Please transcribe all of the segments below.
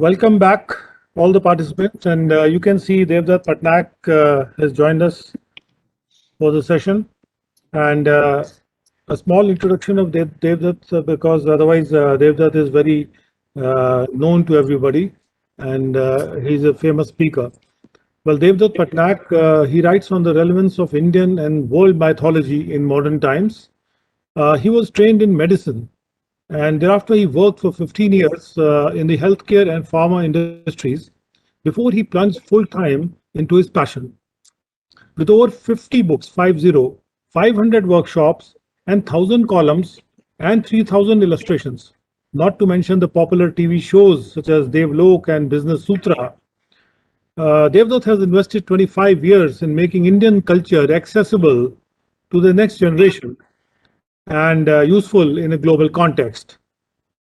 Welcome back, all the participants, and you can see Devdutt Pattnaik has joined us for the session. And a small introduction of Devdutt, because otherwise Devdutt is very known to everybody, and he's a famous speaker. Well, Devdutt Pattnaik, he writes on the relevance of Indian and world mythology in modern times. He was trained in medicine, and thereafter he worked for 15 years in the healthcare and pharma industries before he plunged full time into his passion. With over 50 books, 500 workshops, and 1,000 columns and 3,000 illustrations, not to mention the popular TV shows such as Devlok and Business Sutra. Devdutt has invested 25 years in making Indian culture accessible to the next generation and useful in a global context.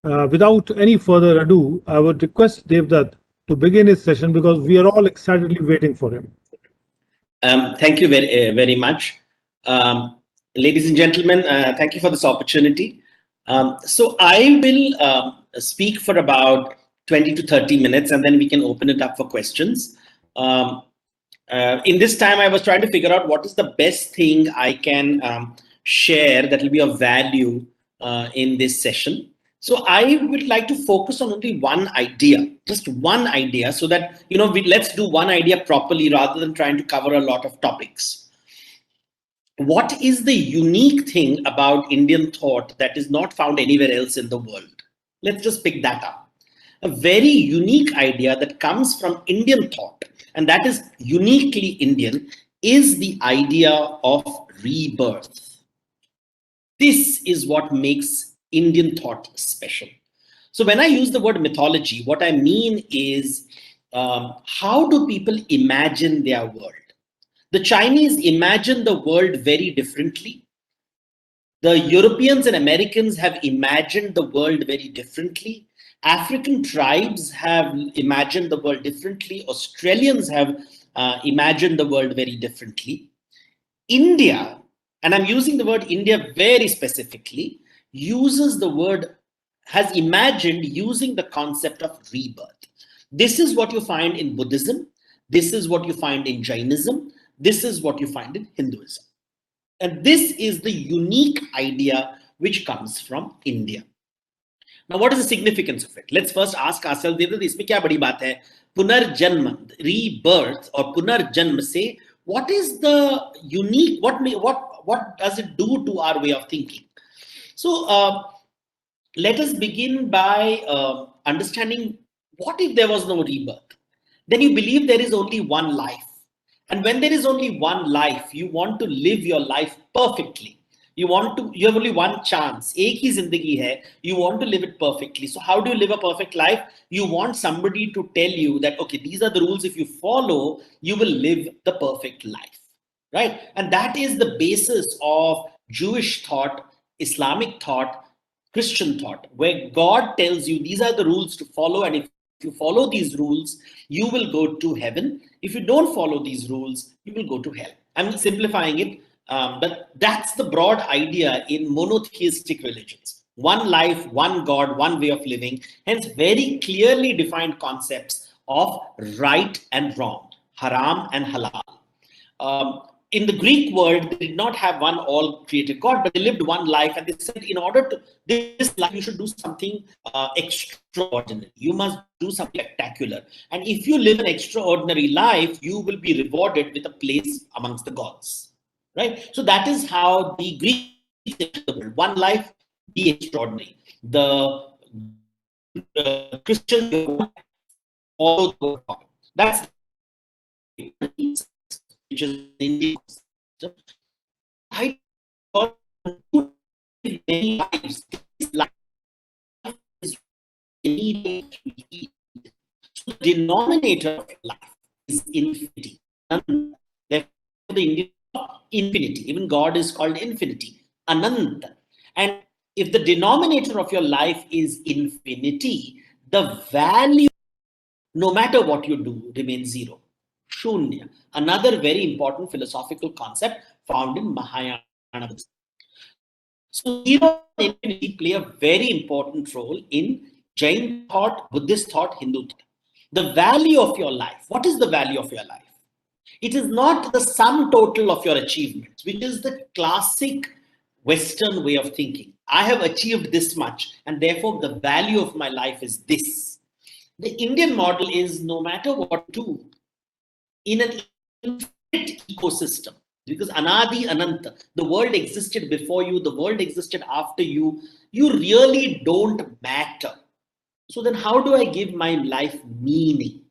Without any further ado, I would request Devdutt to begin his session because we are all excitedly waiting for him. Thank you very much. Ladies and gentlemen, thank you for this opportunity. So I will speak for about 20 to 30 minutes, and then we can open it up for questions. In this time, I was trying to figure out what is the best thing I can share that will be of value in this session. So I would like to focus on only one idea, just one idea, so that, let's do one idea properly rather than trying to cover a lot of topics. What is the unique thing about Indian thought that is not found anywhere else in the world? Let's just pick that up. A very unique idea that comes from Indian thought, and that is uniquely Indian, is the idea of rebirth. This is what makes Indian thought special. So when I use the word mythology, what I mean is how do people imagine their world? The Chinese imagine the world very differently. The Europeans and Americans have imagined the world very differently. African tribes have imagined the world differently. Australians have imagined the world very differently. India, and I'm using the word India very specifically, has imagined using the concept of rebirth. This is what you find in Buddhism. This is what you find in Jainism. This is what you find in Hinduism. And this is the unique idea which comes from India. Now, what is the significance of it? Let's first ask ourselves, isme kya badi baat hai? Punarjanma, rebirth or punarjanma se, what is the unique, what does it do to our way of thinking? So let us begin by understanding, what if there was no rebirth? Then you believe there is only one life. And when there is only one life, you want to live your life perfectly. You have only one chance. Ek hi zindagi hai. You want to live it perfectly. So how do you live a perfect life? You want somebody to tell you that, okay, these are the rules. If you follow, you will live the perfect life. Right? And that is the basis of Jewish thought, Islamic thought, Christian thought, where God tells you these are the rules to follow, and if you follow these rules, you will go to heaven. If you don't follow these rules, you will go to hell. I'm simplifying it, but that's the broad idea in monotheistic religions. One life, one God, one way of living, hence very clearly defined concepts of right and wrong, haram and halal. In the Greek world, they did not have one all-created God, but they lived one life, and they said, in order to this life, you should do something extraordinary. You must do something spectacular. And if you live an extraordinary life, you will be rewarded with a place amongst the gods. Right? So that is how the Greek world, one life, be extraordinary. The Christian follow the God. That's which is Indian. I many lives. This life is so the denominator of life is infinity. Therefore, the Indian infinity, even God is called infinity, Ananta. And if the denominator of your life is infinity, the value, no matter what you do, remains zero. Shunya, another very important philosophical concept found in Mahayana Buddhism. So zero and infinity play a very important role in Jain thought, Buddhist thought, Hindu thought. The value of your life. What is the value of your life? It is not the sum total of your achievements, which is the classic Western way of thinking. I have achieved this much, and therefore the value of my life is this. The Indian model is no matter what you do, in an infinite ecosystem, because Anadi Ananta, the world existed before you, the world existed after you really don't matter. So then, how do I give my life meaning?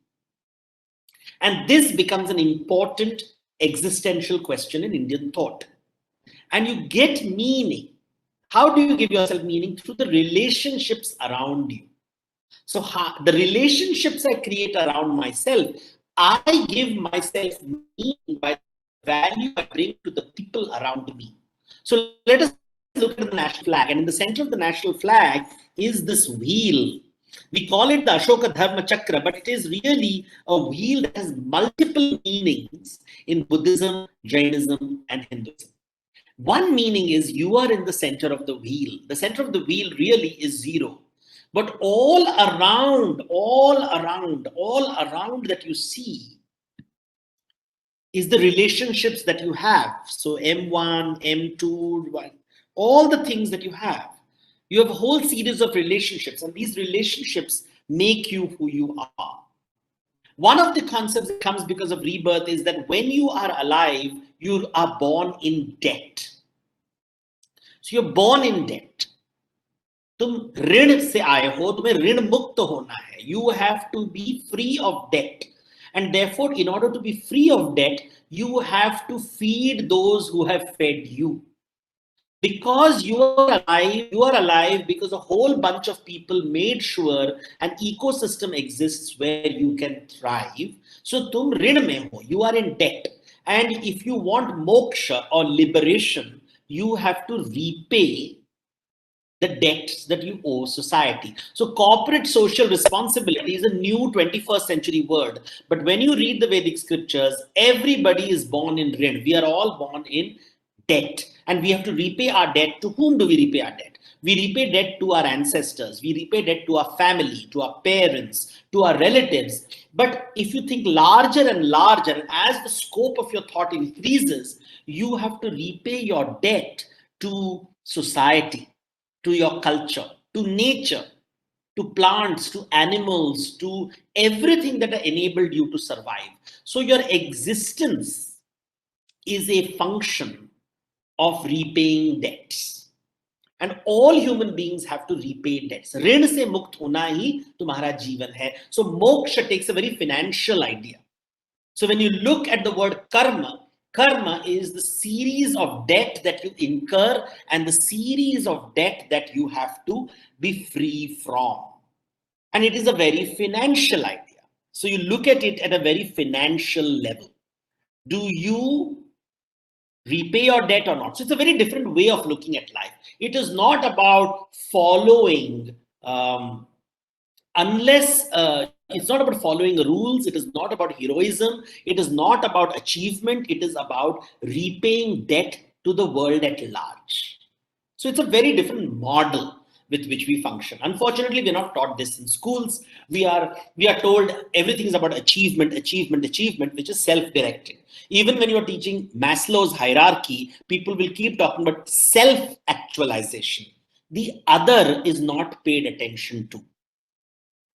And this becomes an important existential question in Indian thought. And you get meaning. How do you give yourself meaning? Through the relationships around you. So the relationships I create around myself, I give myself meaning by the value I bring to the people around me. So let us look at the national flag. And in the center of the national flag is this wheel. We call it the Ashoka Dharma Chakra, but it is really a wheel that has multiple meanings in Buddhism, Jainism, and Hinduism. One meaning is you are in the center of the wheel. The center of the wheel really is zero. But all around that you see is the relationships that you have. So M1, M2, all the things that you have. You have a whole series of relationships, and these relationships make you who you are. One of the concepts that comes because of rebirth is that when you are alive, you are born in debt. So you're born in debt. तुम ऋण से आए हो, तुम्हें ऋण मुक्त होना है. You have to be free of debt. And therefore, in order to be free of debt, you have to feed those who have fed you. Because you are alive because a whole bunch of people made sure an ecosystem exists where you can thrive. So tum rin mein ho, you are in debt. And if you want moksha or liberation, you have to repay the debts that you owe society. So corporate social responsibility is a new 21st century word. But when you read the Vedic scriptures, everybody is born in rin. We are all born in debt. And we have to repay our debt. To whom do we repay our debt? We repay debt to our ancestors. We repay debt to our family, to our parents, to our relatives. But if you think larger and larger, and as the scope of your thought increases, you have to repay your debt to society, to your culture, to nature, to plants, to animals, to everything that enabled you to survive. So your existence is a function of repaying debts. And all human beings have to repay debts. ऋण से मुक्त होना ही तुम्हारा जीवन है. So moksha takes a very financial idea. So when you look at the word karma, karma is the series of debt that you incur and the series of debt that you have to be free from. And it is a very financial idea. So you look at it at a very financial level. Do you repay your debt or not? So it's a very different way of looking at life. It is not about following, it's not about following rules. It is not about heroism. It is not about achievement. It is about repaying debt to the world at large. So it's a very different model with which we function. Unfortunately, we're not taught this in schools. We are told everything is about achievement, achievement, achievement, which is self-directed. Even when you're teaching Maslow's hierarchy, people will keep talking about self-actualization. The other is not paid attention to.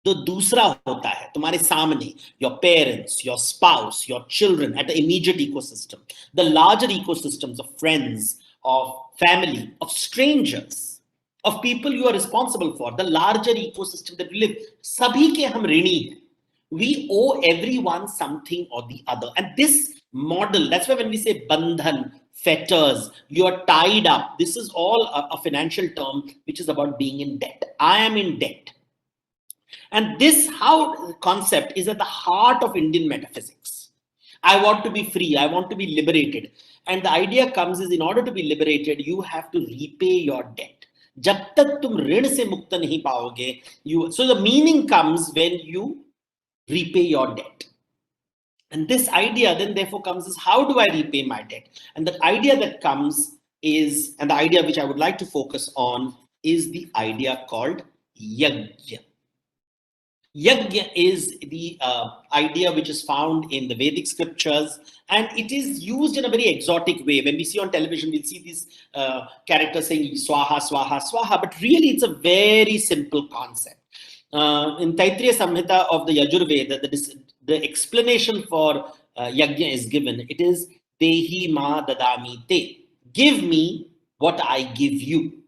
जो दूसरा होता है तुम्हारे सामने, your parents, your spouse, your children, at the immediate ecosystem, the larger ecosystems of friends, of family, of strangers, of people you are responsible for, the larger ecosystem that we live, sabhi ke hum rini hain. We owe everyone something or the other. And this model, that's why when we say bandhan, fetters, you are tied up, this is all a financial term which is about being in debt. I am in debt. And this concept is at the heart of Indian metaphysics. I want to be free. I want to be liberated. And the idea comes is, in order to be liberated, you have to repay your debt. जब तक तुम ऋण से मुक्त नहीं पाओगे, so the meaning comes when you repay your debt. And this idea then therefore comes is, how do I repay my debt? And the idea that comes is, and the idea which I would like to focus on, is the idea called yajna. Yajna is the idea which is found in the Vedic scriptures, and it is used in a very exotic way. When we see on television, we'll see these characters saying swaha, swaha, swaha, but really it's a very simple concept. In Taittiriya Samhita of the Yajurveda, the explanation for yajna is given. It is Dehi ma dadami te. Give me what I give you.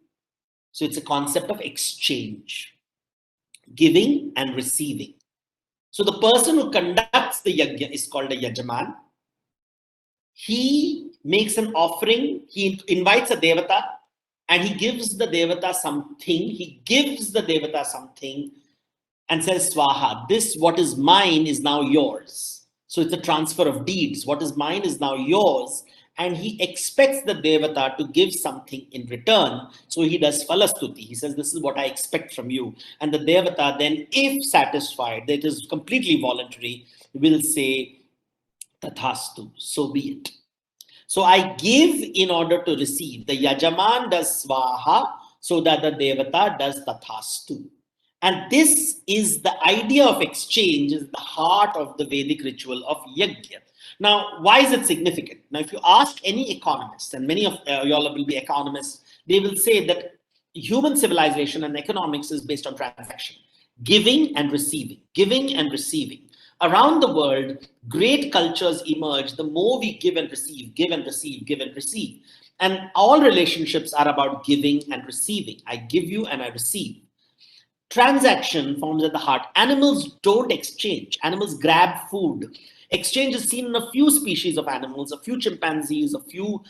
So it's a concept of exchange, giving and receiving. So the person who conducts the yajna is called a yajaman. He makes an offering, he invites a devata, and he gives the devata something. He gives the devata something and says, Swaha, this what is mine is now yours. So it's a transfer of deeds. What is mine is now yours. And he expects the devata to give something in return. So he does falastuti. He says, this is what I expect from you. And the devata then, if satisfied, that is completely voluntary, will say, Tathastu, so be it. So I give in order to receive. The Yajaman does Swaha so that the Devata does Tathastu. And this is the idea of exchange, is the heart of the Vedic ritual of Yajna. Now, why is it significant? Now, if you ask any economist, and many of y'all will be economists, they will say that human civilization and economics is based on transaction, giving and receiving, giving and receiving. Around the world, great cultures emerge the more we give and receive, give and receive, give and receive. And all relationships are about giving and receiving. I give you and I receive. Transaction forms at the heart. Animals don't exchange. Animals grab food. Exchange is seen in a few species of animals, a few chimpanzees, a few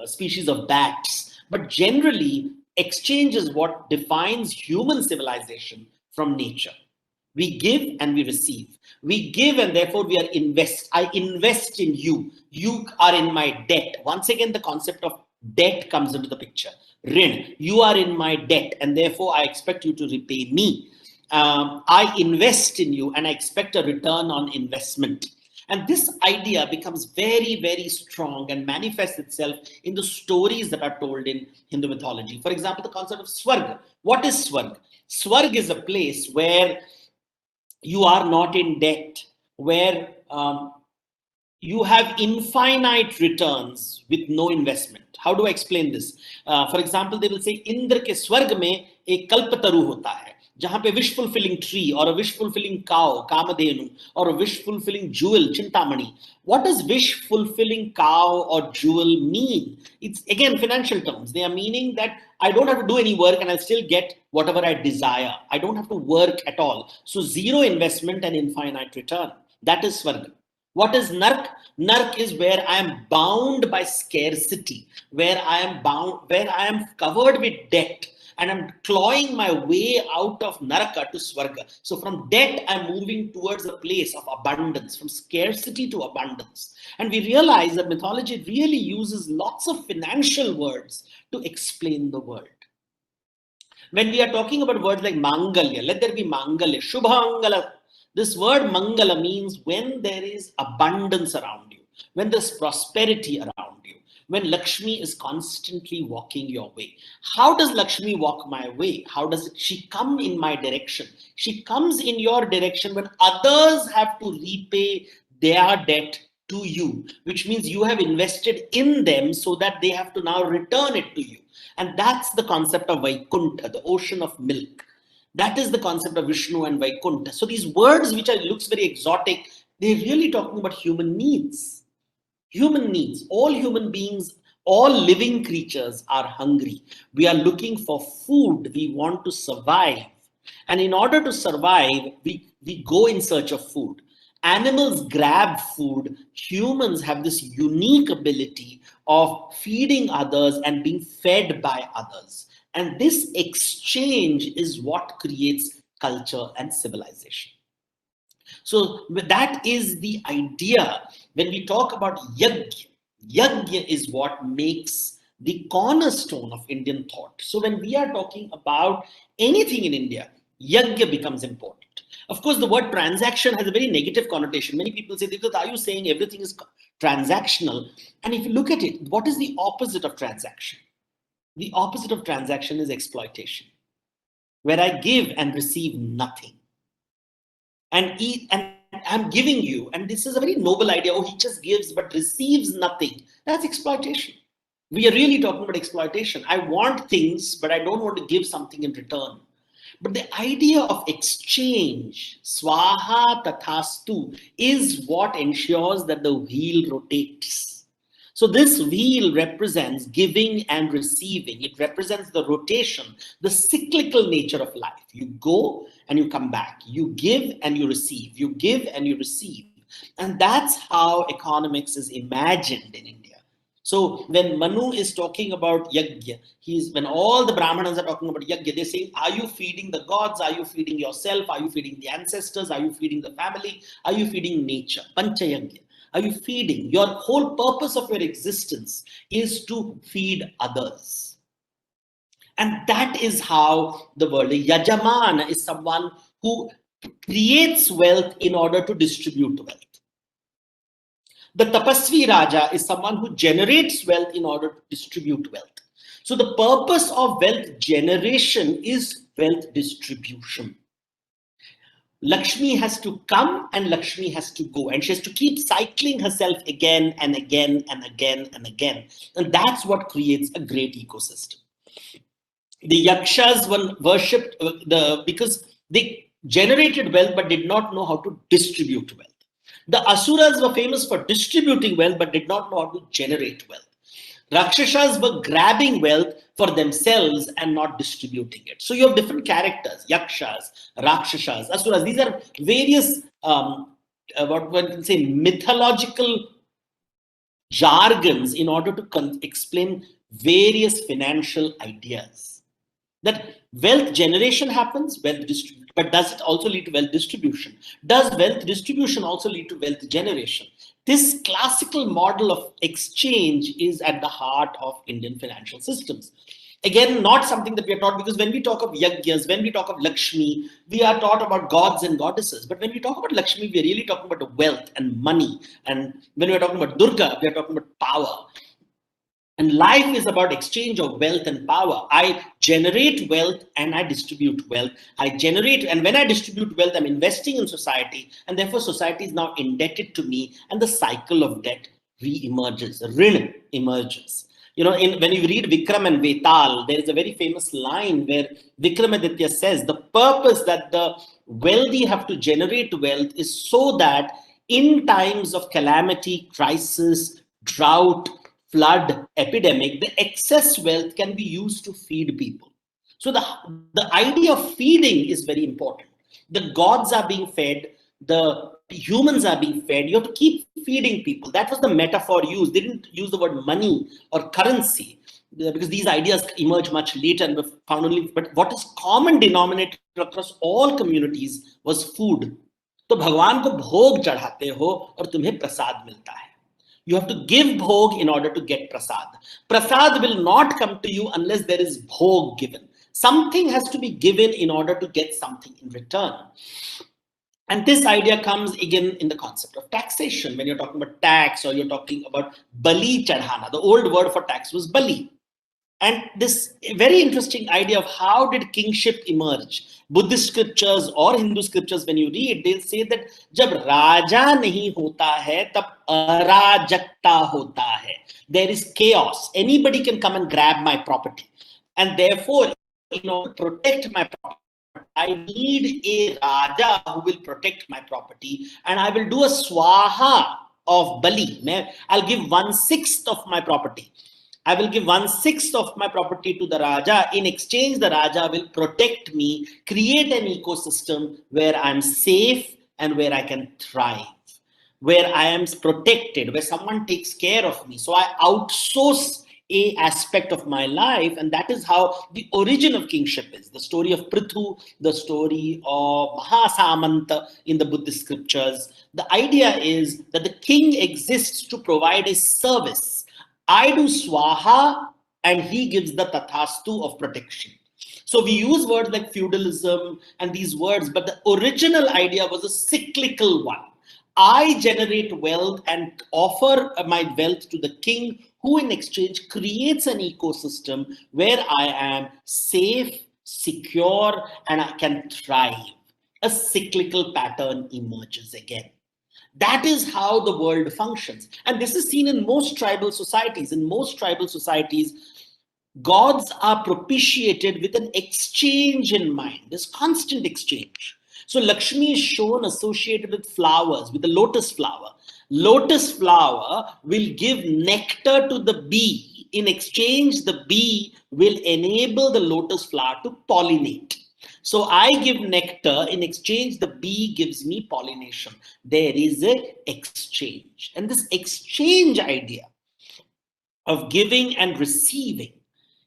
species of bats. But generally, exchange is what defines human civilization from nature. We give and we receive. We give and therefore we are invest. I invest in you. You are in my debt. Once again, the concept of debt comes into the picture. Rin, you are in my debt and therefore I expect you to repay me. I invest in you and I expect a return on investment. And this idea becomes very, very strong and manifests itself in the stories that are told in Hindu mythology. For example, the concept of Swarg. What is Swarg? Swarg is a place where you are not in debt, where you have infinite returns with no investment. How do I explain this? For example, they will say, Indra ke swarg mein ek kalpataru hota hai, jahan pe wish fulfilling tree or a wish fulfilling cow, Kamadhenu, or a wish fulfilling jewel, Chintamani. What does wish fulfilling cow or jewel mean? It's again financial terms. They are meaning that I don't have to do any work and I'll still get whatever I desire. I don't have to work at all. So zero investment and infinite return. That is Swarga. What is Nark? Nark is where I am bound by scarcity, where I am bound, where I am covered with debt, and I'm clawing my way out of Naraka to Swarga. So from debt, I'm moving towards a place of abundance, from scarcity to abundance. And we realize that mythology really uses lots of financial words to explain the world. When we are talking about words like Mangalya, let there be Mangalya, Shubhangala. This word Mangala means when there is abundance around you, when there's prosperity around you, when Lakshmi is constantly walking your way. How does Lakshmi walk my way? How does she come in my direction? She comes in your direction when others have to repay their debt to you, which means you have invested in them so that they have to now return it to you. And that's the concept of Vaikuntha, the ocean of milk. That is the concept of Vishnu and Vaikuntha. So these words, which are looks very exotic, they're really talking about human needs. Human needs. All human beings, all living creatures are hungry. We are looking for food. We want to survive. And in order to survive, we go in search of food. Animals grab food. Humans have this unique ability of feeding others and being fed by others. And this exchange is what creates culture and civilization. So that is the idea. When we talk about yajna, yajna is what makes the cornerstone of Indian thought. So when we are talking about anything in India, yajna becomes important. Of course, the word transaction has a very negative connotation. Many people say, Devdutt, are you saying everything is transactional? And if you look at it, what is the opposite of transaction? The opposite of transaction is exploitation, where I give and receive nothing. and I'm giving you, and this is a very noble idea. Oh, he just gives but receives nothing. That's exploitation. We are really talking about exploitation. I want things, but I don't want to give something in return. But the idea of exchange, swaha tathastu, is what ensures that the wheel rotates. So this wheel represents giving and receiving. It represents the rotation, the cyclical nature of life. You go and you come back. You give and you receive. You give and you receive. And that's how economics is imagined in India. So when Manu is talking about yajna, when all the Brahmanas are talking about yajna, they're saying, are you feeding the gods? Are you feeding yourself? Are you feeding the ancestors? Are you feeding the family? Are you feeding nature? Pancha yajna. Are you feeding? Your whole purpose of your existence is to feed others. And that is how the world, Yajaman is someone who creates wealth in order to distribute wealth. The Tapasvi Raja is someone who generates wealth in order to distribute wealth. So the purpose of wealth generation is wealth distribution. Lakshmi has to come and Lakshmi has to go, and she has to keep cycling herself again and again and again and again. And that's what creates a great ecosystem. The Yakshas were worshipped because they generated wealth but did not know how to distribute wealth. The Asuras were famous for distributing wealth but did not know how to generate wealth. Rakshasas were grabbing wealth for themselves and not distributing it. So you have different characters: Yakshas, Rakshasas, Asuras. These are various, what one can say, mythological jargons in order to explain various financial ideas. That wealth generation happens, wealth distribution, but does it also lead to wealth distribution? Does wealth distribution also lead to wealth generation? This classical model of exchange is at the heart of Indian financial systems. Again, not something that we are taught, because when we talk of yajnas, when we talk of Lakshmi, we are taught about gods and goddesses. But when we talk about Lakshmi, we are really talking about wealth and money. And when we are talking about Durga, we are talking about power. And life is about exchange of wealth and power. I generate wealth and I distribute wealth. I generate, and when I distribute wealth, I'm investing in society, and therefore society is now indebted to me, and the cycle of debt re-emerges, rin emerges. You know, when you read Vikram and Vetal, there is a very famous line where Vikramaditya says the purpose that the wealthy have to generate wealth is so that in times of calamity, crisis, drought, flood, epidemic, the excess wealth can be used to feed people. So the idea of feeding is very important. The gods are being fed, the humans are being fed. You have to keep feeding people. That was the metaphor used. They didn't use the word money or currency, because these ideas emerged much later and were found only. But what is common denominator across all communities was food. तो भगवान को भोग चढ़ाते हो और तुम्हें प्रसाद मिलता है. You have to give bhog in order to get prasad. Prasad will not come to you unless there is bhog given. Something has to be given in order to get something in return. And this idea comes again in the concept of taxation. When you're talking about tax or you're talking about bali chadhana, the old word for tax was bali. And this very interesting idea of how did kingship emerge? Buddhist scriptures or Hindu scriptures, when you read, they'll say that जब राजा नहीं होता है तब अराजकता होता है. There is chaos. Anybody can come and grab my property. And therefore, in order to protect my property, I need a Raja who will protect my property, and I will do a swaha of Bali. I'll give 1/6 of my property. I will give 1/6 of my property to the Raja. In exchange, the Raja will protect me, create an ecosystem where I'm safe and where I can thrive, where I am protected, where someone takes care of me. So I outsource a aspect of my life, and that is how the origin of kingship is. The story of Prithu, the story of Mahasamanta in the Buddhist scriptures. The idea is that the king exists to provide a service. I do swaha and he gives the tathastu of protection. So we use words like feudalism and these words, but the original idea was a cyclical one. I generate wealth and offer my wealth to the king, who in exchange creates an ecosystem where I am safe, secure, and I can thrive. a cyclical pattern emerges again. That is how the world functions. And this is seen in most tribal societies. In most tribal societies, gods are propitiated with an exchange in mind. There's constant exchange. So Lakshmi is shown associated with flowers, with the lotus flower. Lotus flower will give nectar to the bee. In exchange, the bee will enable the lotus flower to pollinate. So I give nectar, in exchange, the bee gives me pollination. There is a exchange. And this exchange idea of giving and receiving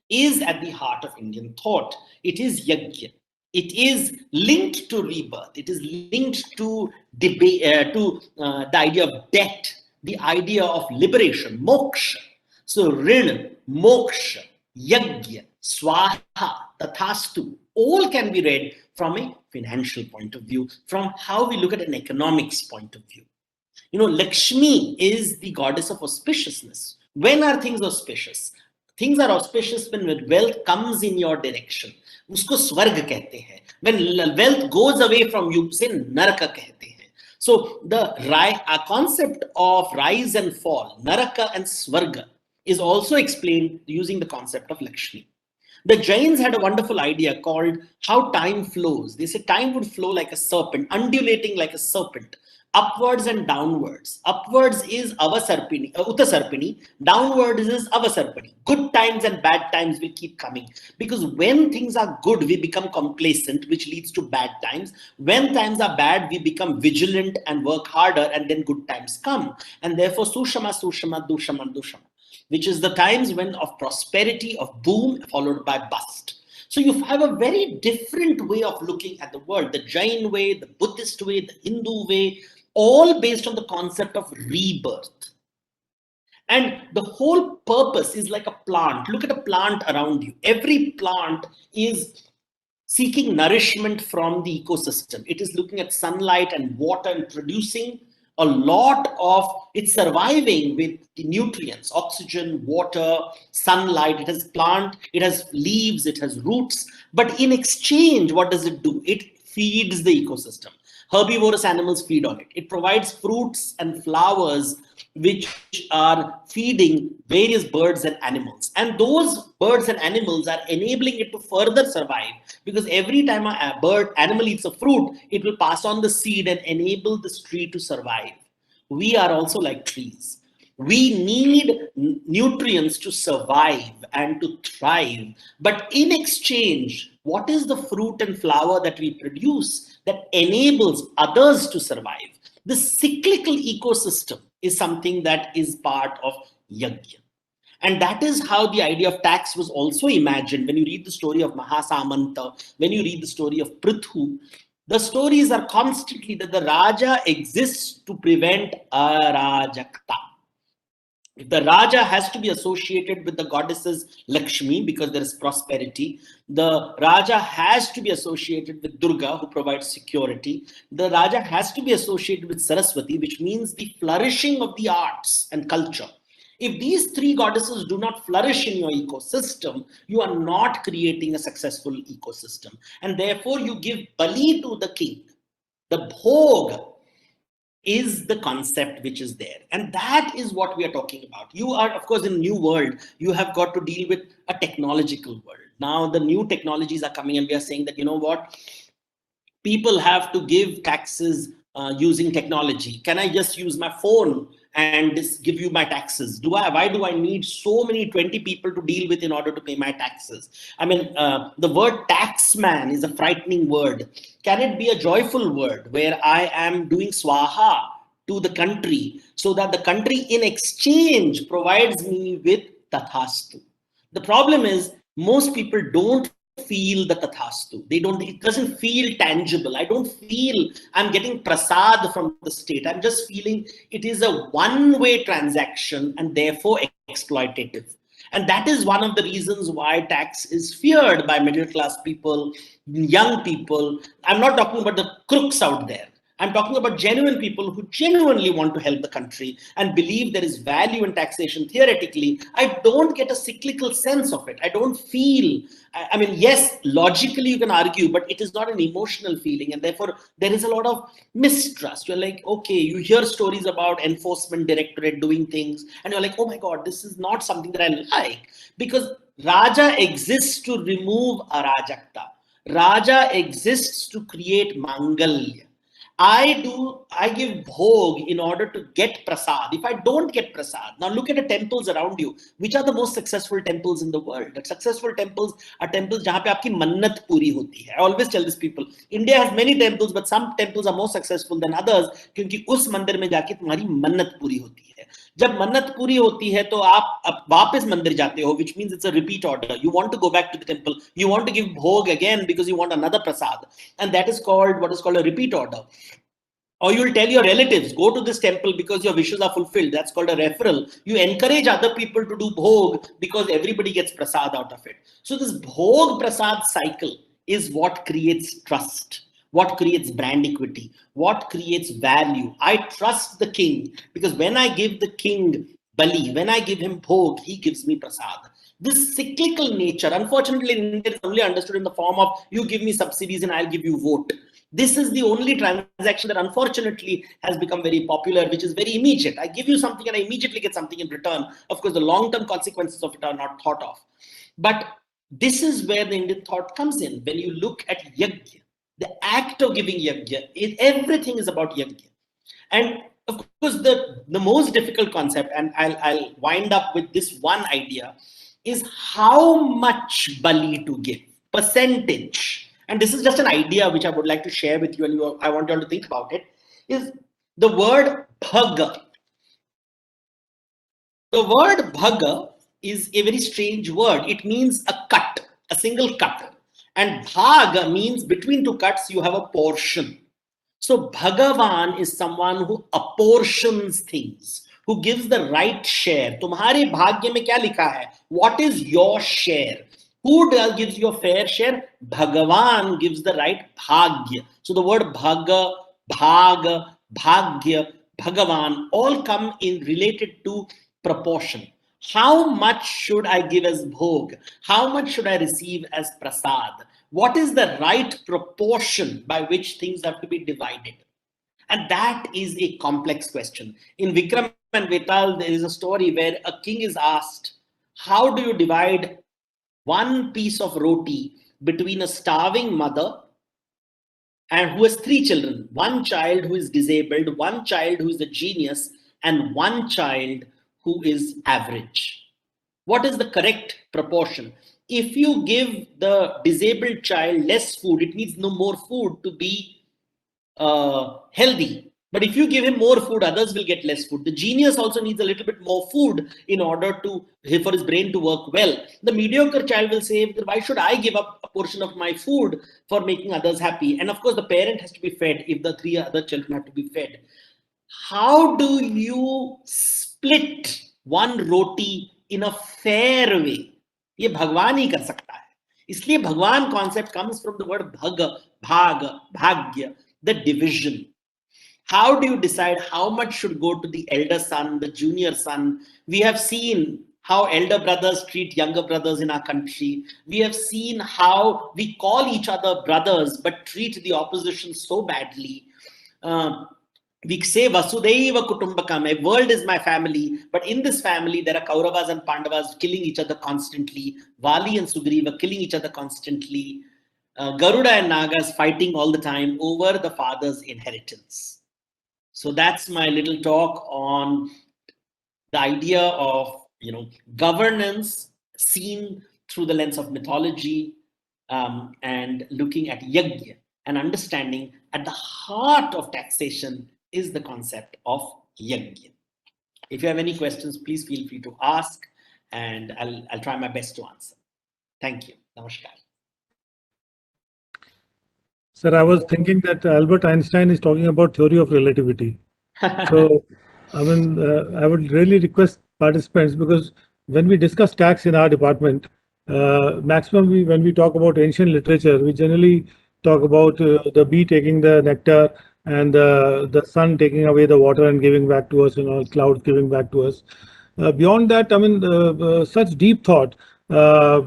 is at the heart of Indian thought. It is yajna. It is linked to rebirth. It is linked to debate, the idea of death, the idea of liberation, moksha. So rin, moksha, yajna, swaha, tathastu, all can be read from a financial point of view, from how we look at an economics point of view. You know, Lakshmi is the goddess of auspiciousness. When are things auspicious? Things are auspicious when wealth comes in your direction. उसको स्वर्ग कहते हैं. When wealth goes away from you, उसे नरक कहते हैं. So the concept of rise and fall, naraka and swarga, is also explained using the concept of Lakshmi. The Jains had a wonderful idea called how time flows. They said time would flow like a serpent, undulating like a serpent, upwards and downwards. Upwards is Avasarpini, Uttasarpini, downwards is Avasarpini. Good times and bad times will keep coming. Because when things are good, we become complacent, which leads to bad times. When times are bad, we become vigilant and work harder, and then good times come. And therefore, Sushama, Sushama, Dushama, Dushama, which is the times when of prosperity, of boom, followed by bust. So you have a very different way of looking at the world, the Jain way, the Buddhist way, the Hindu way, all based on the concept of rebirth. And the whole purpose is like a plant. Look at a plant around you. Every plant is seeking nourishment from the ecosystem. It is looking at sunlight and water and producing a lot of, it's surviving with the nutrients, oxygen, water, sunlight. It has plant, it has leaves, it has roots. But in exchange, what does it do? It feeds the ecosystem. Herbivorous animals feed on it. It provides fruits and flowers which are feeding various birds and animals. And those birds and animals are enabling it to further survive, because every time a animal eats a fruit, it will pass on the seed and enable this tree to survive. We are also like trees. We need nutrients to survive and to thrive. But in exchange, what is the fruit and flower that we produce that enables others to survive? The cyclical ecosystem is something that is part of yajna. And that is how the idea of tax was also imagined. When you read the story of Mahasamanta, when you read the story of Prithu, the stories are constantly that the Raja exists to prevent arajakta. If the Raja has to be associated with the goddesses Lakshmi because there is prosperity, the Raja has to be associated with Durga, who provides security. The Raja has to be associated with Saraswati, which means the flourishing of the arts and culture. If these three goddesses do not flourish in your ecosystem, you are not creating a successful ecosystem. And therefore, you give Bali to the king. The bhog is the concept which is there. And that is what we are talking about. You are, of course, in a new world, you have got to deal with a technological world. Now, the new technologies are coming, and we are saying that, you know what? People have to give taxes using technology. Can I just use my phone and just give you my taxes? Why do I need so many 20 people to deal with in order to pay my taxes? I mean, the word taxman is a frightening word. Can it be a joyful word where I am doing swaha to the country so that the country in exchange provides me with tathastu? The problem is most people don't feel the tathastu. It doesn't feel tangible. I don't feel I'm getting prasad from the state. I'm just feeling it is a one-way transaction and therefore exploitative. And that is one of the reasons why tax is feared by middle class people, young people. I'm not talking about the crooks out there. I'm talking about genuine people who genuinely want to help the country and believe there is value in taxation theoretically. I don't get a cyclical sense of it. I don't feel, I mean, yes, logically you can argue, but it is not an emotional feeling. And therefore, there is a lot of mistrust. You're like, okay, you hear stories about enforcement directorate doing things, and you're like, oh my God, this is not something that I like. Because Raja exists to remove Arajakta. Raja exists to create Mangalya. I give bhog in order to get prasad. If I don't get prasad, now look at the temples around you. Which are the most successful temples in the world? The successful temples are temples जहाँ पे आपकी मन्नत पूरी होती है. I always tell these people, India has many temples, but some temples are more successful than others क्योंकि उस मंदिर में जाके तुम्हारी मन्नत पूरी होती है. जब मन्नत पूरी होती है तो आप वापस मंदिर जाते हो, which means it's a repeat order. You want to go back to the temple. You want to give bhog again because you want another prasad, and that is called what is called a repeat order. Or you'll tell your relatives, go to this temple because your wishes are fulfilled. That's called a referral. You encourage other people to do bhog because everybody gets prasad out of it. So this bhog prasad cycle is what creates trust, what creates brand equity, what creates value. I trust the king because when I give the king bali, when I give him bhog, he gives me prasad. This cyclical nature, unfortunately, in India is only understood in the form of you give me subsidies and I'll give you vote. This is the only transaction that unfortunately has become very popular, which is very immediate. I give you something and I immediately get something in return. Of course, the long-term consequences of it are not thought of. But this is where the Indian thought comes in. When you look at yajna, the act of giving yajna, everything is about yajna. And of course, the most difficult concept, and I'll wind up with this one idea, is how much bali to give, percentage. And this is just an idea which I would like to share with you, and I want you all to think about it, is the word bhaga. The word bhaga is a very strange word. It means a cut, a single cut. And bhaga means between two cuts, you have a portion. So Bhagavan is someone who apportions things, who gives the right share. तुम्हारे भाग्य में क्या लिखा है? What is your share? Who gives you a fair share? Bhagavan gives the right bhagya. So the word bhaga, bhaga, bhagya, Bhagavan all come in related to proportion. How much should I give as bhog? How much should I receive as prasad? What is the right proportion by which things have to be divided? And that is a complex question. In Vikram and Vetal, there is a story where a king is asked, how do you divide one piece of roti between a starving mother and who has three children, one child who is disabled, one child who is a genius, and one child who is average? What is the correct proportion? If you give the disabled child less food, it needs no more food to be healthy. But if you give him more food, others will get less food. The genius also needs a little bit more food in order for his brain to work well. The mediocre child will say, why should I give up a portion of my food for making others happy? And of course, the parent has to be fed if the three other children have to be fed. How do you split one roti in a fair way? ये भगवान ही कर सकता है. इसलिए भगवान concept comes from the word bhaga, bhaga, bhagya, the division. How do you decide how much should go to the elder son, the junior son? We have seen how elder brothers treat younger brothers in our country. We have seen how we call each other brothers but treat the opposition so badly. We say Vasudhaiva Kutumbakam, a world is my family, but in this family there are Kauravas and Pandavas killing each other constantly, Vali and Sugriva killing each other constantly, Garuda and Nagas fighting all the time over the father's inheritance. So that's my little talk on the idea of governance seen through the lens of mythology, and looking at yajna and understanding at the heart of taxation is the concept of yajna. If you have any questions, please feel free to ask, and I'll try my best to answer. Thank you. Namaskar. Sir, I was thinking that Albert Einstein is talking about theory of relativity. So, I mean, I would really request participants, because when we discuss tax in our department, when we talk about ancient literature, we generally talk about the bee taking the nectar and the sun taking away the water and giving back to us, clouds giving back to us. Beyond that, I mean, such deep thought I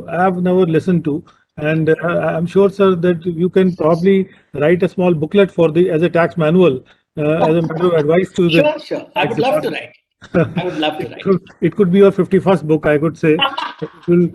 have never listened to, and I'm sure, sir, that you can probably write a small booklet for the as a tax manual, as a matter of advice to the Sure, sure. I tax would love to department. write. I would love to write. It could be your 51st book, I could say. It will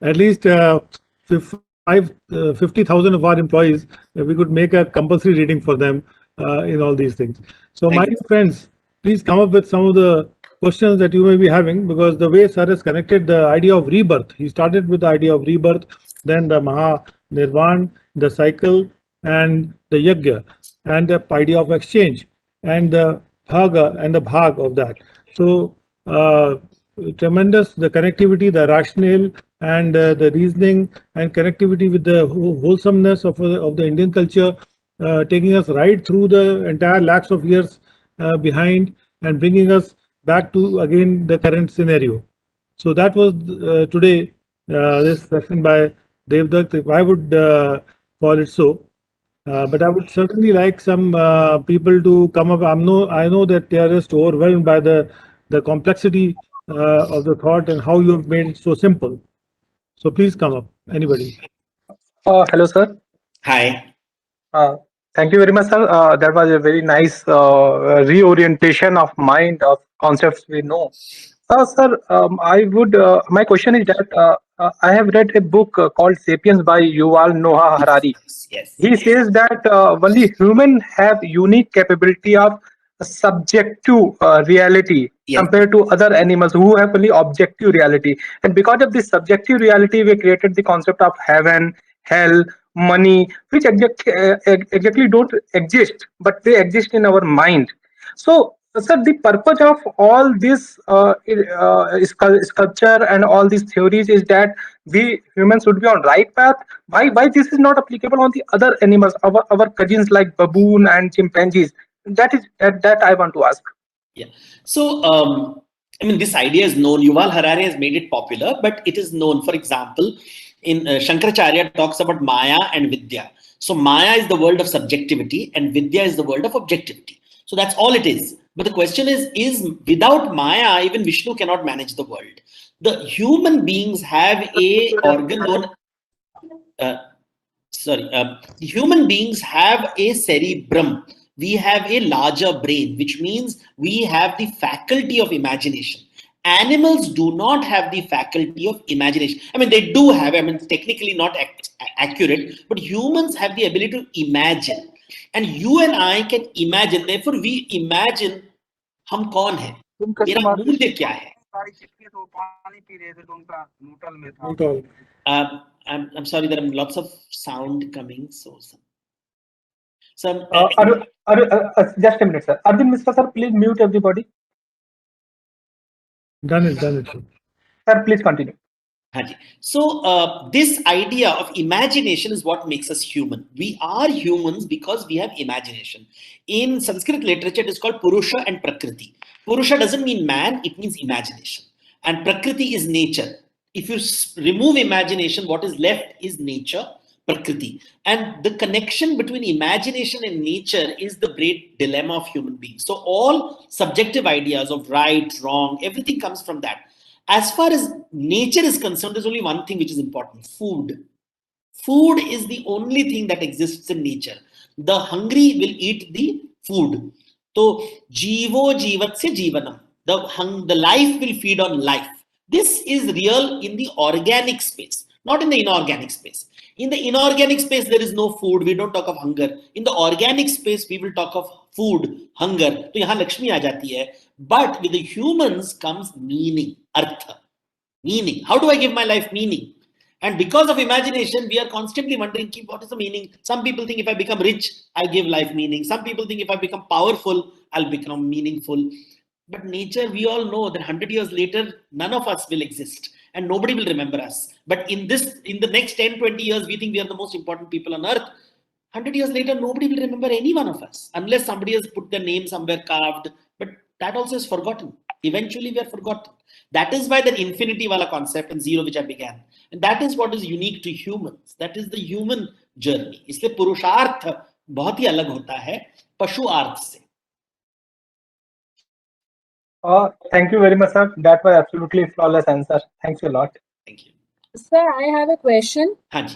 at least 50,000 of our employees, we could make a compulsory reading for them in all these things. So, my Thank you. dear friends, please come up with some of the questions that you may be having, because the way Sir has connected the idea of rebirth, he started with the idea of rebirth, then the Maha Nirvan, the cycle, and the Yajna, and the idea of exchange, and the Bhaga and the Bhag of that. So, tremendous the connectivity, the rationale, and the reasoning, and connectivity with the wholesomeness of the Indian culture, taking us right through the entire lakhs of years behind, and bringing us back to again the current scenario. So that was today this session by Devdutt, if I would call it so. But I would certainly like some people to come up. I know that they are just overwhelmed by the complexity of the thought and how you've made it so simple. So please come up, anybody. Hello, sir. Hi. Uh, Thank you very much, sir. That was a very nice reorientation of mind of concepts we know. Sir, I would. My question is that I have read a book called *Sapiens* by Yuval Noah Harari. Yes, yes, He says that only human have unique capability of subjective reality yes. compared to other animals who have only objective reality. And because of this subjective reality, we created the concept of heaven, hell, money, which exactly don't exist, but they exist in our mind. So, sir, the purpose of all this sculpture and all these theories is that we humans should be on right path. Why this is not applicable on the other animals, our cousins like baboon and chimpanzees? That I want to ask. Yeah. So, I mean, this idea is known. Yuval Harari has made it popular, but it is known. For example, in Shankaracharya talks about Maya and Vidya. So, Maya is the world of subjectivity, and Vidya is the world of objectivity. So, that's all it is. But the question is without Maya, even Vishnu cannot manage the world. The human beings have a organ known. Uh, human beings have a cerebrum. We have a larger brain, which means we have the faculty of imagination. Animals do not have the faculty of imagination. I mean, they do have, I mean, technically not accurate, but humans have the ability to imagine. And you and I can imagine. Therefore, we imagine हम कौन है, मेरा मूल्य क्या है. Not all. I'm sorry, there are lots of sound coming. So Just a minute, sir. Arjun Mishra, sir, please mute everybody. Done it, done it. Sir, please continue. So this idea of imagination is what makes us human. We are humans because we have imagination. In Sanskrit literature, it is called Purusha and Prakriti. Purusha doesn't mean man, it means imagination. And Prakriti is nature. If you remove imagination, what is left is nature, Prakriti. And the connection between imagination and nature is the great dilemma of human beings. So all subjective ideas of right, wrong, everything comes from that. As far as nature is concerned, there's only one thing which is important: food. Food is the only thing that exists in nature. The hungry will eat the food. So, jivo jivatsya jivanam. The life will feed on life. This is real in the organic space, not in the inorganic space. In the inorganic space, there is no food. We don't talk of hunger. In the organic space, we will talk of food, hunger. So, यहाँ Lakshmi आ जाती है. But with the humans comes meaning, artha. Meaning. How do I give my life meaning? And because of imagination, we are constantly wondering, what is the meaning? Some people think if I become rich, I give life meaning. Some people think if I become powerful, I'll become meaningful. But nature, we all know that 100 years later, none of us will exist and nobody will remember us. But in the next 10, 20 years, we think we are the most important people on earth. 100 years later, nobody will remember any one of us unless somebody has put their name somewhere carved. But that also is forgotten. Eventually, we are forgotten. That is why that infinity wala concept and zero which I began. And that is what is unique to humans. That is the human journey. इसलिए पुरुषार्थ बहुत ही अलग होता है पशु आर्थ से। Thank you very much, sir. That was absolutely flawless answer. Thanks a lot. Thank you. Sir, I have a question. हाँ जी,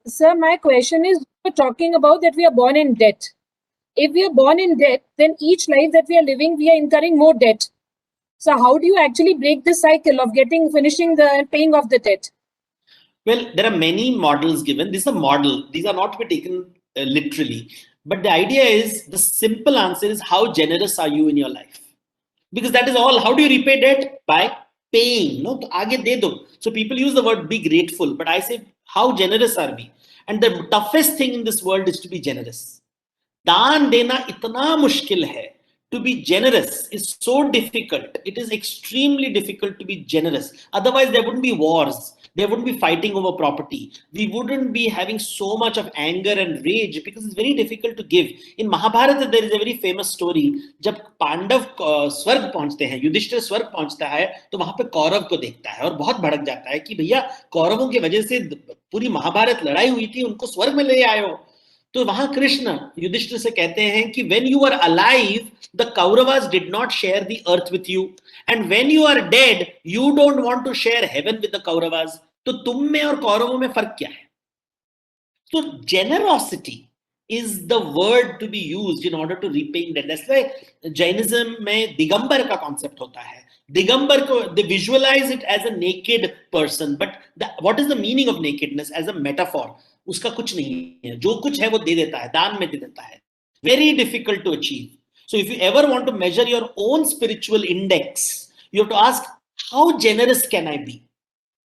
Sir, my question is, we're talking about that we are born in debt. If we are born in debt, then each life that we are living, we are incurring more debt. So how do you actually break the cycle of finishing the paying off the debt? well, there are many models given. This is a model, these are not to be taken literally, but the idea is, the simple answer is, how generous are you in your life? Because that is all. How do you repay debt? By paying. No, to aage de do. So people use the word be grateful, but I say, how generous are we? And the toughest thing in this world is to be generous. दान देना इतना मुश्किल है. To be generous is so difficult. It is extremely difficult to be generous. Otherwise, there wouldn't be wars. There wouldn't be fighting over property. We wouldn't be having so much of anger and rage, because it's very difficult to give. In Mahabharata, there is a very famous story. जब पांडव स्वर्ग पहुंचते हैं, युधिष्ठिर स्वर्ग पहुंचता है, तो वहां पे कौरव को देखता है और बहुत भड़क जाता है कि भैया, कौरवों की वजह से पूरी महाभारत लड़ाई हुई थी, उनको स्वर्ग में ले आए हो. तो वहां कृष्ण युधिष्ठिर से कहते हैं कि when you were alive, the Kauravas did not share the earth with you, and when you are dead, you don't want to share heaven with the Kauravas. तो तुम में और कौरवों में फर्क क्या है? So generosity is the word to be used in order to repay debt. That's why Jainism में दिगंबर का concept होता है. दिगंबर को, they visualize it as a naked person, but what is the meaning of nakedness? As a metaphor. उसका कुछ नहीं है, जो कुछ है वो दे देता है, दान में दे देता है. Very difficult to achieve. So if you ever want to measure your own spiritual index, you have to ask, how generous can I be?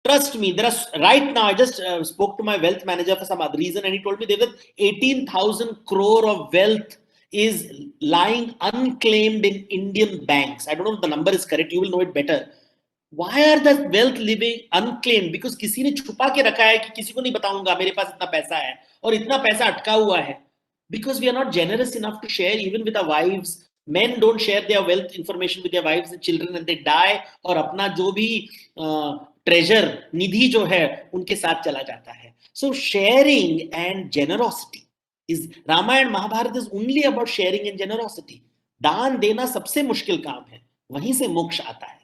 Trust me, there are, right now, I just spoke to my wealth manager for some other reason, and he told me there was 18,000 crore of wealth is lying unclaimed in Indian banks. I don't know if the number is correct, you will know it better. Why are the wealth living unclaimed? Because किसी ने छुपा के रखा है कि किसी को नहीं बताऊंगा मेरे पास इतना पैसा है, और इतना पैसा अटका हुआ है. Because we are not generous enough to share even with our wives. Men don't share their wealth information with their wives and children, and they die, और अपना जो भी treasure, निधि जो है, उनके साथ चला जाता है. So sharing and generosity is, Ramayan Mahabharat is only about sharing and generosity. दान देना सबसे मुश्किल काम है, वहीं से मोक्ष आता है.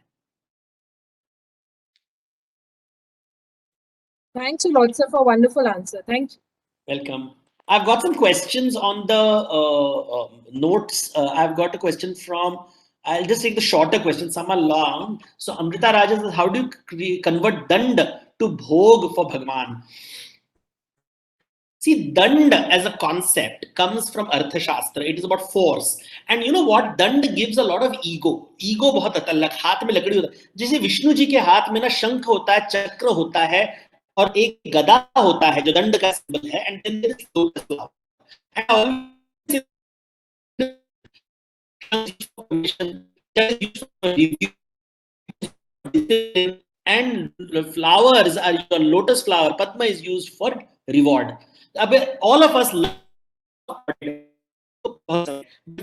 Thanks a lot, sir, for a wonderful answer. Thank you. Welcome. I've got some questions on the notes. I've got a question from, I'll just take the shorter questions, some are long. So Amrita Raja says, how do you convert dand to bhog for Bhagwan? See, dand as a concept comes from Arthashastra. It is about force. And you know what? Dand gives a lot of ego. Ego बहुत अतल्लक, हाथ में लकड़ी होता है. जैसे विष्णु जी के हाथ में ना शंख होता है, चक्र होता है, और एक गदा होता है जो दंड का सिंबल है. And then there is lotus flower. And flowers are your lotus flower. Padma is used for reward. All of us love.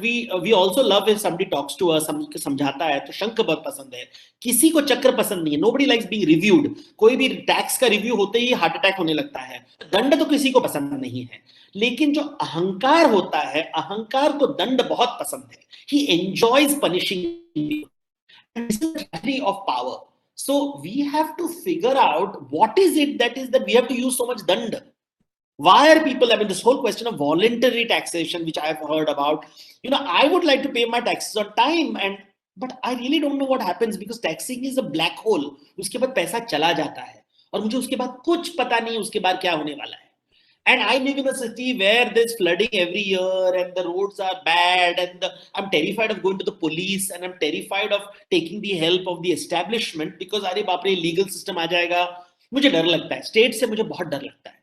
We also love if somebody talks to us, हमको समझाता है, तो शंख बहुत पसंद है. किसी को चक्र पसंद नहीं है. Nobody likes being reviewed. कोई भी टैक्स का रिव्यू होते ही हार्ट अटैक होने लगता है. दंड तो किसी को पसंद नहीं है. लेकिन जो अहंकार होता है, अहंकार को दंड बहुत पसंद है. He enjoys punishing you. And this is the tragedy of power. So we have to figure out what is it that we have to use so much dand. Why are people, I mean, this whole question of voluntary taxation, which I've heard about, you know, I would like to pay my taxes on time, but I really don't know what happens, because taxing is a black hole. उसके बाद पैसा चला जाता है, और मुझे उसके बाद कुछ पता नहीं उसके बाद क्या होने वाला है. And I live in a city where there's flooding every year, and the roads are bad, and I'm terrified of going to the police, and I'm terrified of taking the help of the establishment, because अरे बाप रे, legal system आ जाएगा. मुझे डर लगता है, state से मुझे बहुत डर लगता है.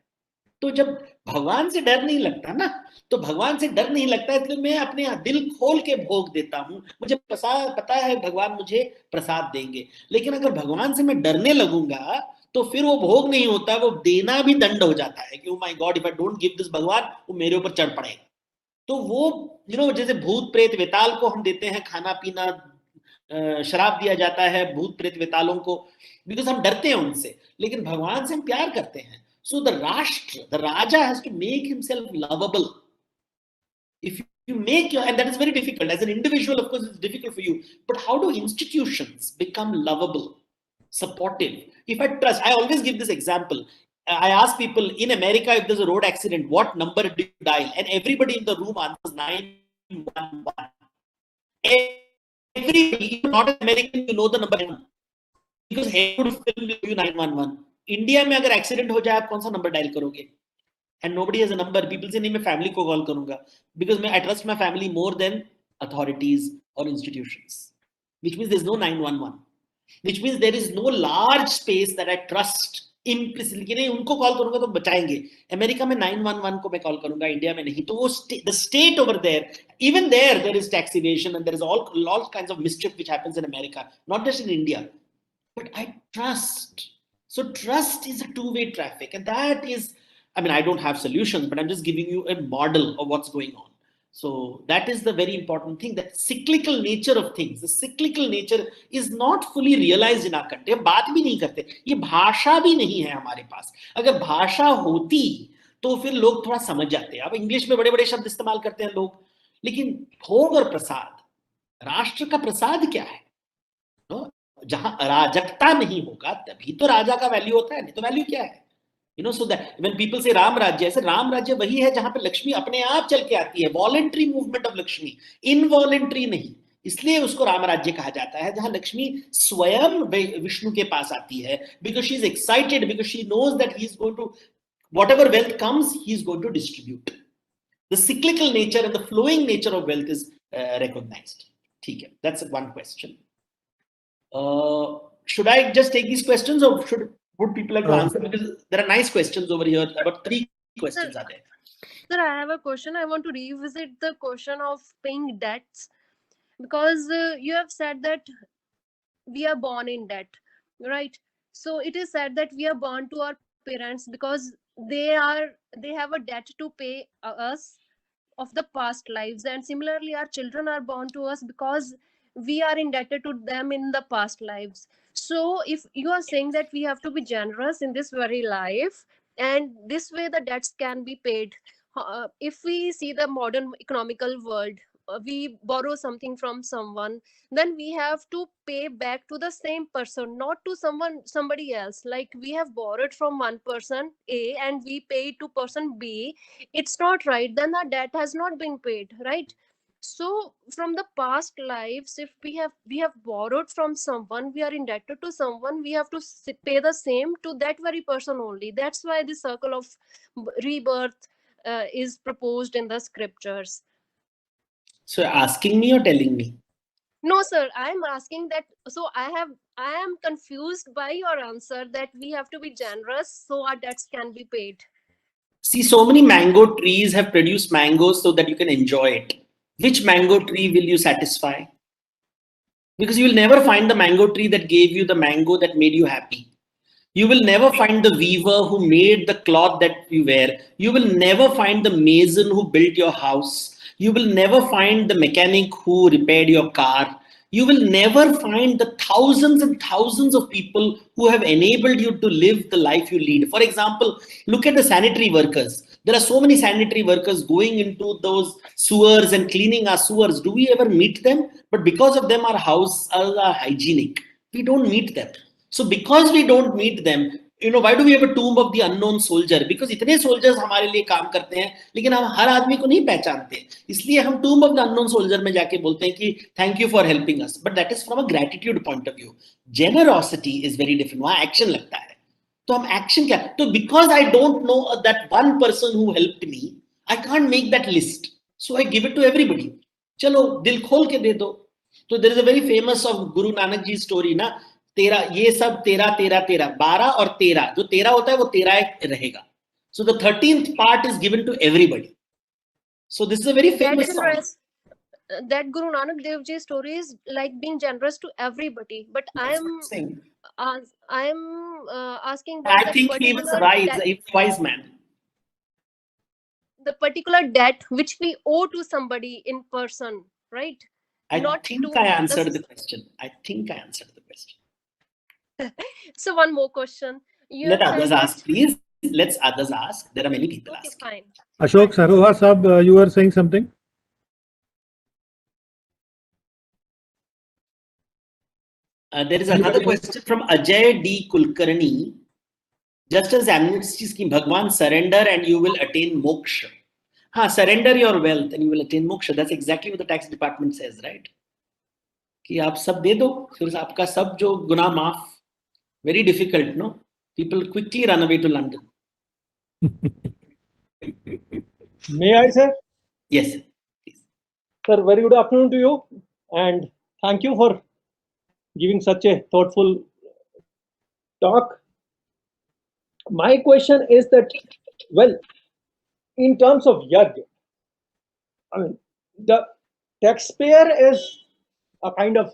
तो जब भगवान से डर नहीं लगता ना, तो भगवान से डर नहीं लगता, इसलिए मैं अपने दिल खोल के भोग देता हूं. मुझे पता है भगवान मुझे प्रसाद देंगे. लेकिन अगर भगवान से मैं डरने लगूंगा, तो फिर वो भोग नहीं होता, वो देना भी दंड हो जाता है कि oh my God, if I don't give this भगवान, वो मेरे ऊपर चढ़ पड़ेगा. तो वो जैसे भूत प्रेत वेताल को हम देते हैं खाना पीना, शराब दिया जाता है भूत प्रेत वेतालों को, बिकॉज हम डरते हैं उनसे. लेकिन भगवान से हम प्यार करते हैं. So the Rashtra, the Raja has to make himself lovable. If you make your, and that is very difficult. As an individual, of course, it's difficult for you. But how do institutions become lovable, supportive? If I trust, I always give this example. I ask people in America, if there's a road accident, what number do you dial? And everybody in the room answers 911. Everybody, if you're not an American, you know the number 911. Because Hollywood film will give you 911. India में अगर accident हो जाए आप कौन सा number dial करोगे? And nobody has a number. People say नहीं मैं family को call करूँगा because I trust my family more than authorities or institutions. Which means there's no 911. Which means there is no large space that I trust implicitly कि नहीं उनको call करूँगा तो बचाएंगे. अमेरिका में 911 को मैं call करूँगा, इंडिया में नहीं. तो वो the state over there, even there is tax evasion and there is all kinds of mischief which happens in America, not just in India. But I trust. So trust is a two-way traffic, and that is, I mean, I don't have solutions, but I'm just giving you a model of what's going on. So that is the very important thing, that cyclical nature of things. The cyclical nature is not fully realized in our country. हम बात भी नहीं करते. ये भाषा भी नहीं है हमारे पास. अगर भाषा होती तो फिर लोग थोड़ा समझ जाते. अब इंग्लिश में बड़े-बड़े शब्द इस्तेमाल करते हैं लोग, लेकिन भोग और प्रसाद, राष्ट्र का प्रसाद क्या है? जहां अराजकता नहीं होगा तभी तो राजा का वैल्यू होता है. नहीं तो वैल्यू क्या है? So that when people say Ram राज्य, ऐसे राम राज्य वही है जहां पे लक्ष्मी अपने आप चल के आती है. Voluntary movement of Lakshmi, involuntary नहीं. इसलिए उसको राम राज्य कहा जाता है, जहां लक्ष्मी स्वयं विष्णु के पास आती है, because she is excited, because she knows that he is going to, whatever wealth comes, he is going to distribute. The cyclical nature and the flowing nature of wealth is recognized. ठीक है, that's one question. Should I just take these questions, or would people like to answer? Because there are nice questions over here. About 3 questions are there. Sir, I have a question. I want to revisit the question of paying debts, because you have said that we are born in debt, right? So it is said that we are born to our parents because they have a debt to pay us of the past lives, and similarly our children are born to us because we are indebted to them in the past lives. So if you are saying that we have to be generous in this very life, and this way the debts can be paid, if we see the modern economical world, we borrow something from someone, then we have to pay back to the same person, not to somebody else. Like we have borrowed from one person A and we pay to person B, it's not right. Then the debt has not been paid, right? So from the past lives, if we have borrowed from someone, we are indebted to someone, we have to pay the same to that very person only. That's why the circle of rebirth is proposed in the scriptures. So asking me or telling me? No, sir, I'm asking that. So I am confused by your answer that we have to be generous so our debts can be paid. See, so many mango trees have produced mangoes so that you can enjoy it. Which mango tree will you satisfy? Because you will never find the mango tree that gave you the mango that made you happy. You will never find the weaver who made the cloth that you wear. You will never find the mason who built your house. You will never find the mechanic who repaired your car. You will never find the thousands and thousands of people who have enabled you to live the life you lead. For example, look at the sanitary workers. There are so many sanitary workers going into those sewers and cleaning our sewers. Do we ever meet them? But because of them, our houses are hygienic. We don't meet them. So because we don't meet them, why do we have a tomb of the unknown soldier? Because इतने soldiers हमारे लिए काम करते हैं, लेकिन हम हर आदमी को नहीं पहचानते. इसलिए हम tomb of the unknown soldier में जाके बोलते हैं कि thank you for helping us. But that is from a gratitude point of view. Generosity is very different. वहाँ action लगता है. तो हम action क्या? तो because I don't know that one person who helped me, I can't make that list. So I give it to everybody. चलो दिल खोल के दे दो. So there is a very famous of Guru Nanak Ji's story ना. तेरा ये सब तेरा तेरा तेरा 12 और 13 जो 13 होता है वो 13 रहेगा. So the 13th part is given to everybody. So this is a very famous song. That Guru Nanak Dev Ji story is like being generous to everybody, but I am asking that I think he was a wise man. The particular debt which we owe to somebody in person, right? I think I answered the question. So one more question. Let others ask, please. Let others ask. There are many people asking. Fine. Ashok Saroha Sab, you were saying something? There is another question from Ajay D. Kulkarni. Just as amnesty scheme, Bhagwan, surrender and you will attain moksha. Surrender your wealth and you will attain moksha. That's exactly what the tax department says, right? कि आप सब दे दो, फिर आपका सब जो गुनाह माफ. Very difficult, no? People quickly run away to London. May I, sir? Yes. Sir, very good afternoon to you, and thank you for giving such a thoughtful talk. My question is that, well, in terms of yajna, I mean, the taxpayer is a kind of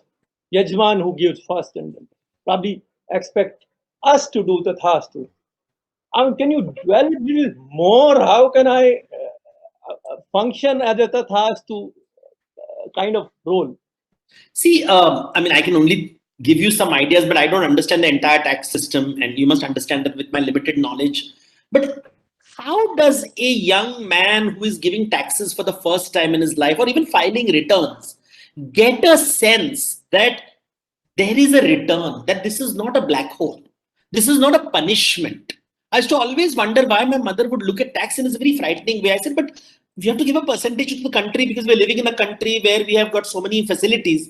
yajman who gives first and probably expect us to do the tastu. I mean, can you dwell a little more? How can I function as a tathastu kind of role? See, I mean, I can only give you some ideas, but I don't understand the entire tax system, and you must understand that with my limited knowledge. But how does a young man who is giving taxes for the first time in his life, or even filing returns, get a sense that there is a return, that this is not a black hole, this is not a punishment? I used to always wonder why my mother would look at tax in a very frightening way. I said, but we have to give a percentage to the country because we're living in a country where we have got so many facilities.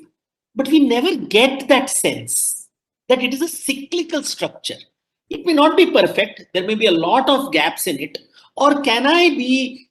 But we never get that sense that it is a cyclical structure. It may not be perfect. There may be a lot of gaps in it. Or can I be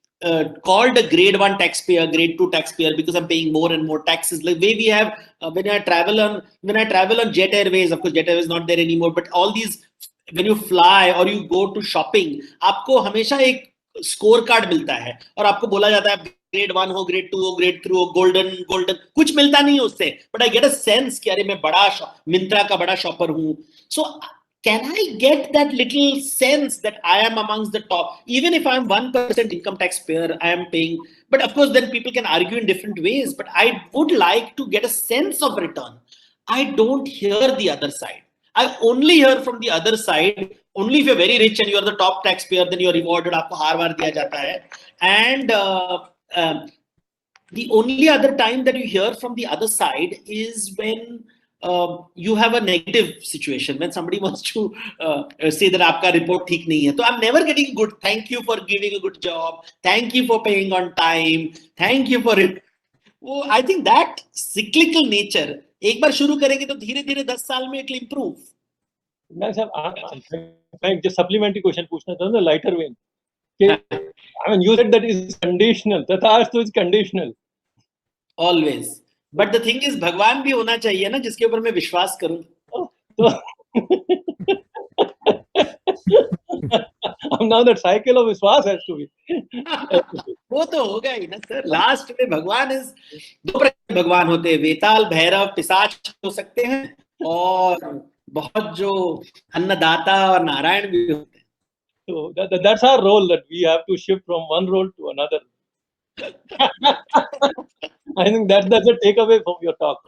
called a grade 1 taxpayer, grade 2 taxpayer because I'm paying more and more taxes? Like way we have when I travel on Jet Airways. Of course, Jet Airways is not there anymore. But all these, when you fly or you go to shopping, आपको हमेशा एक score card मिलता है और आपको बोला जाता है ग्रेड 1 हो, ग्रेड 2 हो, ग्रेड 3 हो, गोल्डन कुछ मिलता नहीं है उससे, but I get a sense कि अरे मैं बड़ा मिंत्रा का बड़ा शॉपर हूं. सो can I get that little sense that I am amongst the top? Even if I'm 1% income taxpayer, I am paying. But of course, then people can argue in different ways. But I would like to get a sense of return. I don't hear the other side. I only hear from the other side. Only if you're very rich and you're the top taxpayer, then you're rewarded. आपको हार वार दिया जाता है. And the only other time that you hear from the other side is when you have a negative situation, when somebody wants to say that आपका report ठीक नहीं है. So I'm never getting good. Thank you for giving a good job. Thank you for paying on time. Thank you for it. वो I think that cyclical nature एक बार शुरू करेंगे तो धीरे धीरे 10 साल में it will improve. मैं just supplementary question पूछना चाहता हूँ, lighter vein. I mean, you said that is conditional. Tathastu is conditional. Always. But the thing is, भगवान भी होना चाहिए ना जिसके ऊपर मैं विश्वास करूं. Now that cycle of विश्वास has to be. वो तो होगा ही ना सर. लास्ट में भगवान इज दो प्रकार के भगवान होते हैं, वेताल, भैरव, पिशाच हो सकते हैं और बहुत जो अन्नदाता और नारायण भी होते हैं. So that's our role, that we have to shift from one role to another. I think that's a takeaway from your talk.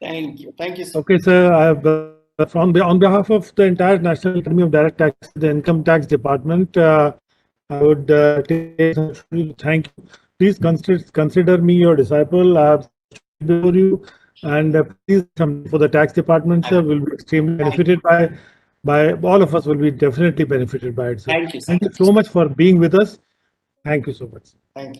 Thank you. Thank you. Okay, sir. I have on behalf of the entire National Academy of Direct Tax, the Income Tax Department, I would thank you. Please consider me your disciple. I have before you, and please for the tax department, sir, will be extremely benefited by all of us. Will be definitely benefited by it, sir. Thank you, sir. Thank you so much for being with us. Thank you so much. Thank you.